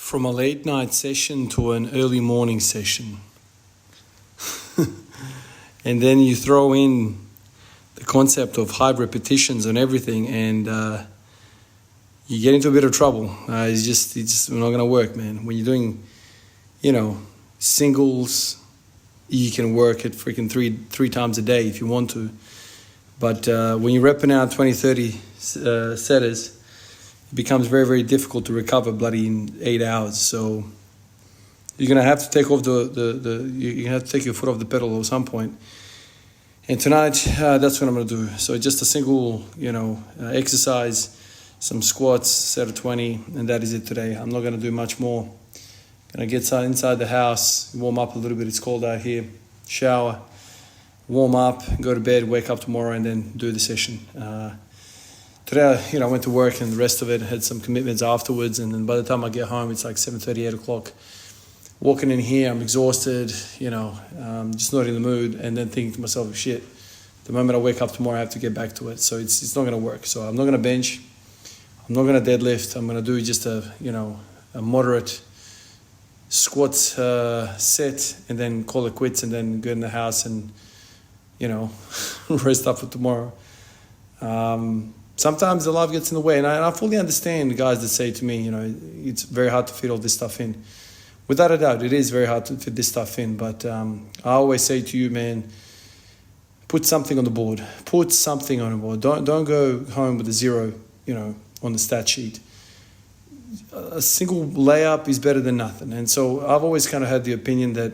from a late night session to an early morning session. And then you throw in the concept of high repetitions and everything, and you get into a bit of trouble. It's just not going to work, man. When you're doing, singles, you can work it freaking three times a day if you want to. But when you're repping out 20, 30 setters, it becomes very, very difficult to recover bloody in 8 hours. So you're gonna have to take off you're gonna have to take your foot off the pedal at some point. And tonight, that's what I'm gonna do. So just a single, exercise, some squats, set of 20, and that is it today. I'm not gonna do much more. Gonna get inside the house, warm up a little bit. It's cold out here. Shower, warm up, go to bed, wake up tomorrow, and then do the session. Today, I went to work, and the rest of it had some commitments afterwards. And then by the time I get home, it's like 7:30, 8 o'clock. Walking in here, I'm exhausted, just not in the mood. And then thinking to myself, shit, the moment I wake up tomorrow, I have to get back to it. So it's not going to work. So I'm not going to bench. I'm not going to deadlift. I'm going to do just a moderate squats set, and then call it quits, and then go in the house and, rest up for tomorrow. Sometimes the life gets in the way, and I fully understand the guys that say to me, it's very hard to fit all this stuff in. Without a doubt, it is very hard to fit this stuff in, but I always say to you, man, put something on the board. Put something on the board. Don't go home with a 0, on the stat sheet. A single layup is better than nothing. And so I've always kind of had the opinion that,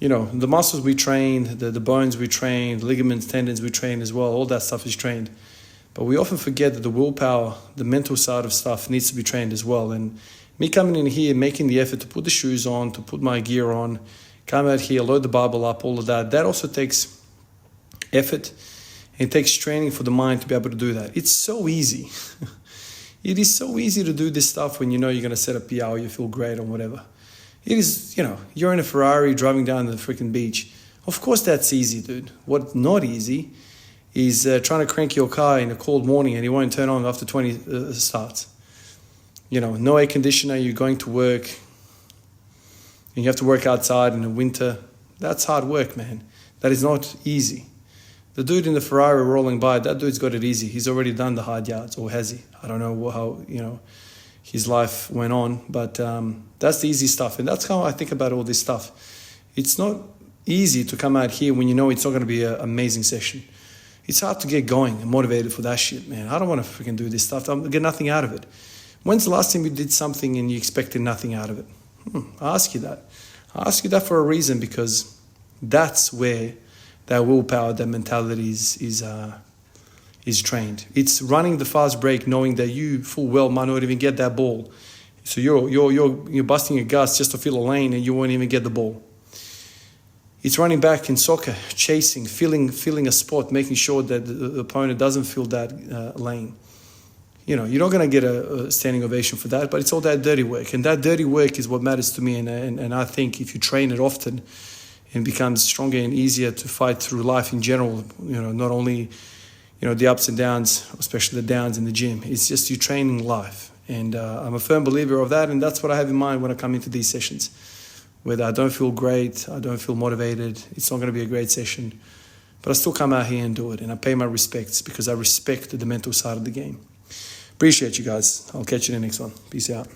the muscles we train, the bones we train, ligaments, tendons we train as well, all that stuff is trained. But we often forget that the willpower, the mental side of stuff needs to be trained as well. And me coming in here, making the effort to put the shoes on, to put my gear on, come out here, load the barbell up, all of that also takes effort, and it takes training for the mind to be able to do that. It's so easy. It is so easy to do this stuff when you're going to set a PR, you feel great or whatever. It is, you're in a Ferrari driving down the freaking beach. Of course that's easy, dude. What's not easy is trying to crank your car in a cold morning and it won't turn on after 20 starts. No air conditioner, you're going to work, and you have to work outside in the winter. That's hard work, man. That is not easy. The dude in the Ferrari rolling by, that dude's got it easy. He's already done the hard yards, or has he? I don't know how, his life went on, but that's the easy stuff. And that's how I think about all this stuff. It's not easy to come out here when you know it's not going to be an amazing session. It's hard to get going and motivated for that shit, man. I don't want to freaking do this stuff. I get nothing out of it. When's the last time you did something and you expected nothing out of it? I ask you that. I ask you that for a reason, because that's where that willpower, that mentality is trained. It's running the fast break, knowing that you full well might not even get that ball. So you're busting your guts just to fill a lane, and you won't even get the ball. It's running back in soccer, chasing, filling a spot, making sure that the opponent doesn't fill that lane. You're not going to get a standing ovation for that, but it's all that dirty work. And that dirty work is what matters to me. And I think if you train it often, it becomes stronger and easier to fight through life in general. Not only, the ups and downs, especially the downs in the gym. It's just you training life. And I'm a firm believer of that. And that's what I have in mind when I come into these sessions. Whether I don't feel great, I don't feel motivated, it's not going to be a great session. But I still come out here and do it. And I pay my respects because I respect the mental side of the game. Appreciate you guys. I'll catch you in the next one. Peace out.